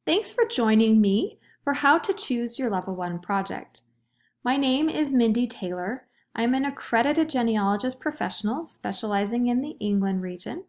Thanks for joining me for how to choose your Level 1 project. My name is Mindy Taylor. I'm an accredited genealogist professional specializing in the England region.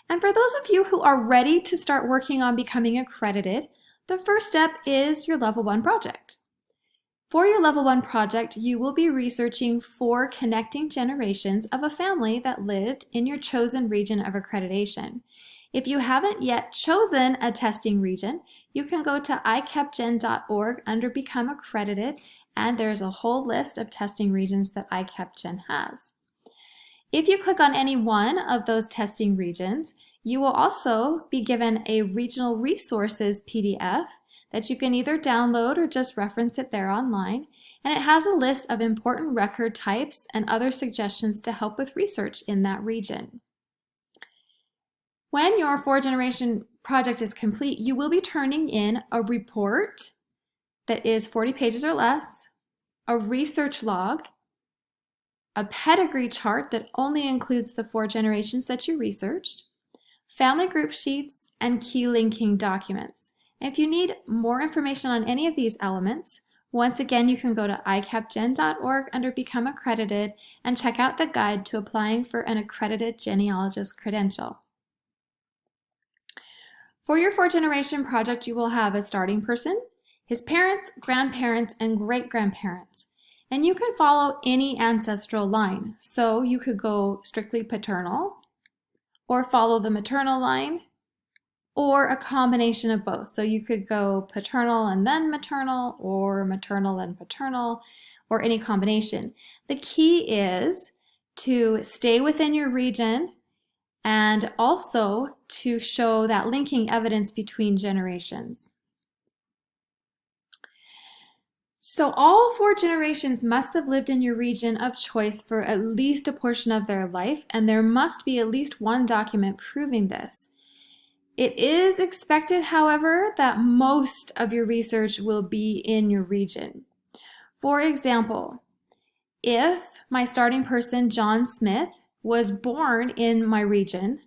And for those of you who are ready to start working on becoming accredited, the first step is your Level 1 project. For your Level 1 project, you will be researching 4 connecting generations of a family that lived in your chosen region of accreditation. If you haven't yet chosen a testing region, you can go to ICAPGen.org under Become Accredited, and there's a whole list of testing regions that ICAPGen has. If you click on any one of those testing regions, you will also be given a Regional Resources PDF that you can either download or just reference it there online, and it has a list of important record types and other suggestions to help with research in that region. When your 4-generation project is complete, you will be turning in a report that is 40 pages or less, a research log, a pedigree chart that only includes the 4 generations that you researched, family group sheets, and key linking documents. If you need more information on any of these elements, once again, you can go to ICAPGen.org under Become Accredited and check out the guide to applying for an accredited genealogist credential. For your 4-generation project, you will have a starting person, his parents, grandparents, and great-grandparents. And you can follow any ancestral line. So you could go strictly paternal, or follow the maternal line, or a combination of both. So you could go paternal and then maternal, or maternal and paternal, or any combination. The key is to stay within your region and also to show that linking evidence between generations. So all 4 generations must have lived in your region of choice for at least a portion of their life, and there must be at least one document proving this. It is expected, however, that most of your research will be in your region. For example, if my starting person, John Smith, was born in my region,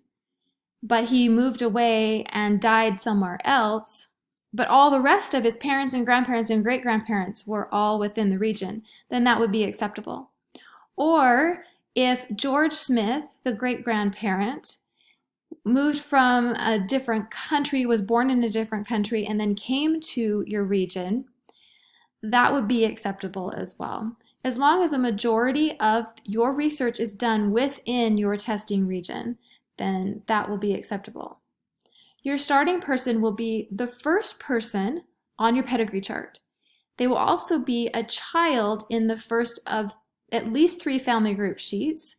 but he moved away and died somewhere else, but all the rest of his parents and grandparents and great-grandparents were all within the region, then that would be acceptable. Or if George Smith, the great-grandparent, moved from a different country, was born in a different country, and then came to your region, that would be acceptable as well. As long as a majority of your research is done within your testing region, then that will be acceptable. Your starting person will be the first person on your pedigree chart. They will also be a child in the first of at least 3 family group sheets.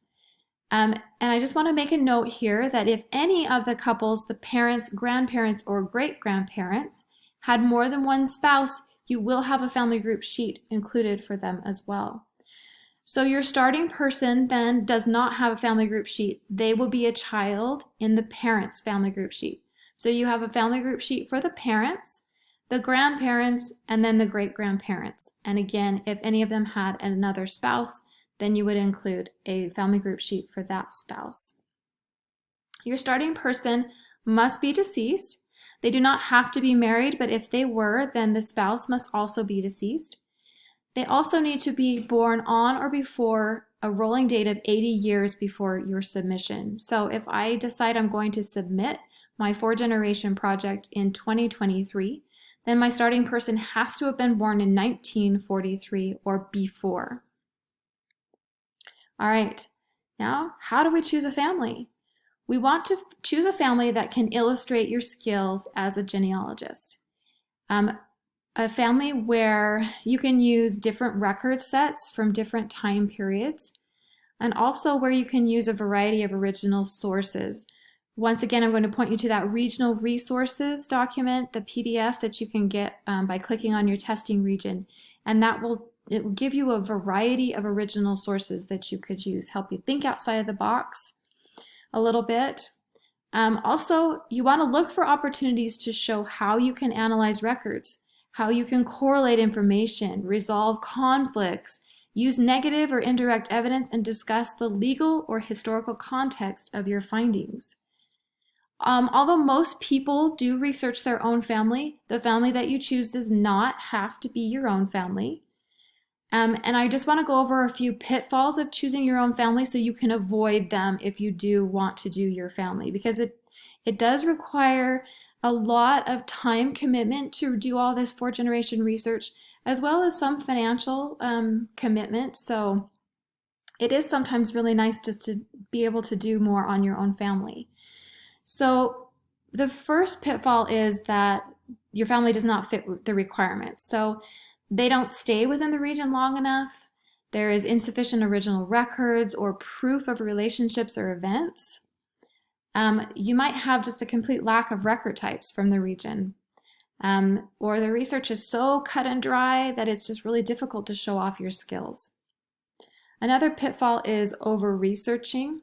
And I just want to make a note here that if any of the couples, the parents, grandparents, or great-grandparents, had more than one spouse, you will have a family group sheet included for them as well. So your starting person then does not have a family group sheet. They will be a child in the parents' family group sheet. So you have a family group sheet for the parents, the grandparents, and then the great-grandparents. And again, if any of them had another spouse, then you would include a family group sheet for that spouse. Your starting person must be deceased. They do not have to be married, but if they were, then the spouse must also be deceased. They also need to be born on or before a rolling date of 80 years before your submission. So if I decide I'm going to submit my 4-generation project in 2023, then my starting person has to have been born in 1943 or before. All right, now how do we choose a family? We want to choose a family that can illustrate your skills as a genealogist. A family where you can use different record sets from different time periods, and also where you can use a variety of original sources. Once again, I'm going to point you to that Regional Resources document, the PDF that you can get by clicking on your testing region, and it will give you a variety of original sources that you could use, help you think outside of the box a little bit. Also, you want to look for opportunities to show how you can analyze records, how you can correlate information, resolve conflicts, use negative or indirect evidence, and discuss the legal or historical context of your findings. Although most people do research their own family, the family that you choose does not have to be your own family. And I just want to go over a few pitfalls of choosing your own family so you can avoid them if you do want to do your family, because it does require a lot of time commitment to do all this fourth generation research, as well as some financial commitment. So it is sometimes really nice just to be able to do more on your own family. So the first pitfall is that your family does not fit the requirements. So they don't stay within the region long enough. There is insufficient original records or proof of relationships or events. You might have just a complete lack of record types from the region. Or the research is so cut and dry that it's just really difficult to show off your skills. Another pitfall is over-researching.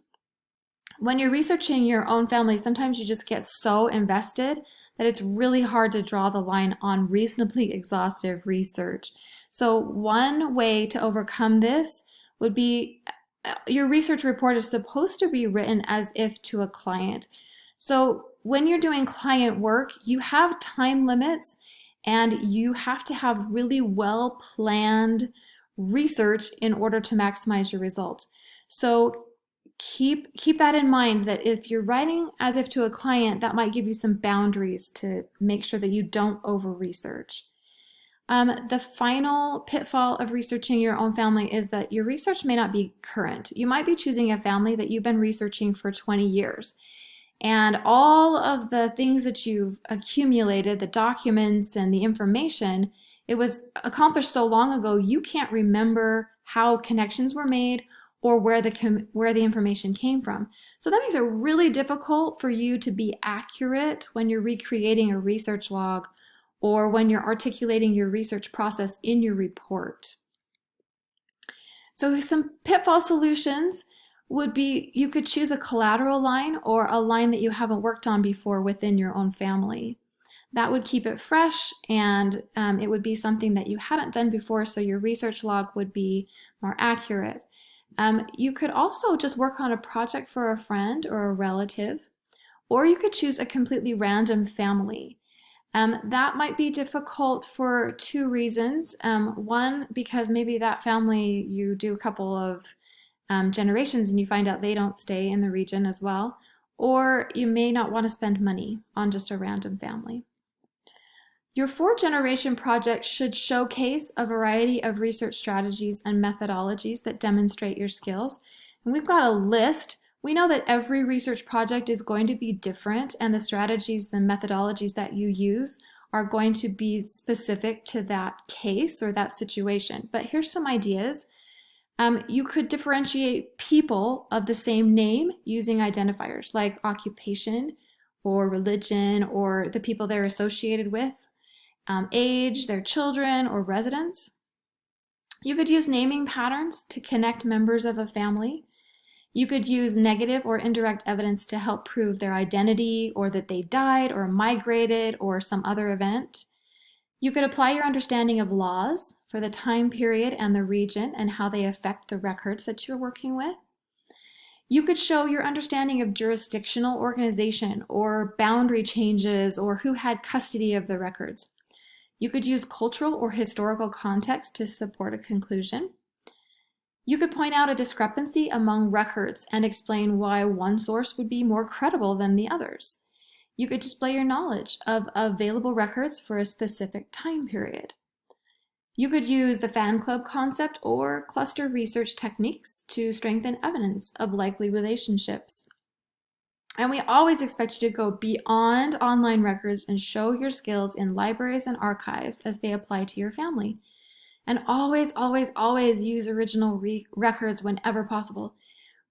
When you're researching your own family, sometimes you just get so invested that it's really hard to draw the line on reasonably exhaustive research. So one way to overcome this would be your research report is supposed to be written as if to a client. So when you're doing client work, you have time limits and you have to have really well-planned research in order to maximize your results. So keep that in mind, that if you're writing as if to a client, that might give you some boundaries to make sure that you don't over-research. The final pitfall of researching your own family is that your research may not be current. You might be choosing a family that you've been researching for 20 years. And all of the things that you've accumulated, the documents and the information, it was accomplished so long ago, you can't remember how connections were made or where the information came from. So that makes it really difficult for you to be accurate when you're recreating a research log or when you're articulating your research process in your report. So some pitfall solutions would be, you could choose a collateral line or a line that you haven't worked on before within your own family. That would keep it fresh, and it would be something that you hadn't done before, so your research log would be more accurate. You could also just work on a project for a friend or a relative, or you could choose a completely random family. That might be difficult for two reasons. One, because maybe that family, you do a couple of generations and you find out they don't stay in the region as well, or you may not want to spend money on just a random family. Your fourth generation project should showcase a variety of research strategies and methodologies that demonstrate your skills. And we've got a list. We know that every research project is going to be different, and the strategies and methodologies that you use are going to be specific to that case or that situation. But here's some ideas. You could differentiate people of the same name using identifiers like occupation or religion or the people they're associated with, age, their children, or residents. You could use naming patterns to connect members of a family. You could use negative or indirect evidence to help prove their identity or that they died or migrated or some other event. You could apply your understanding of laws for the time period and the region and how they affect the records that you're working with. You could show your understanding of jurisdictional organization or boundary changes or who had custody of the records. You could use cultural or historical context to support a conclusion. You could point out a discrepancy among records and explain why one source would be more credible than the others. You could display your knowledge of available records for a specific time period. You could use the fan club concept or cluster research techniques to strengthen evidence of likely relationships. And we always expect you to go beyond online records and show your skills in libraries and archives as they apply to your family. And always, always, always use original records whenever possible.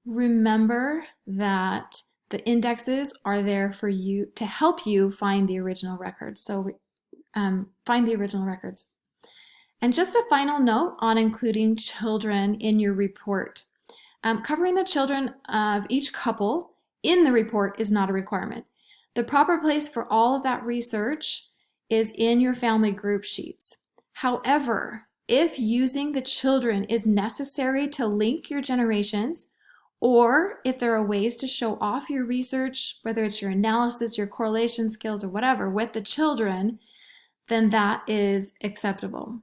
Remember that the indexes are there for you to help you find the original records. So find the original records. And just a final note on including children in your report. Covering the children of each couple in the report is not a requirement. The proper place for all of that research is in your family group sheets. However, if using the children is necessary to link your generations, Or if there are ways to show off your research, whether it's your analysis, your correlation skills, or whatever, with the children, then that is acceptable.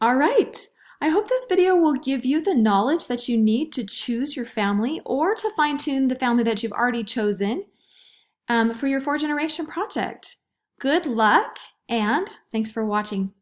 All right. I hope this video will give you the knowledge that you need to choose your family or to fine-tune the family that you've already chosen for your 4th generation project. Good luck, and thanks for watching.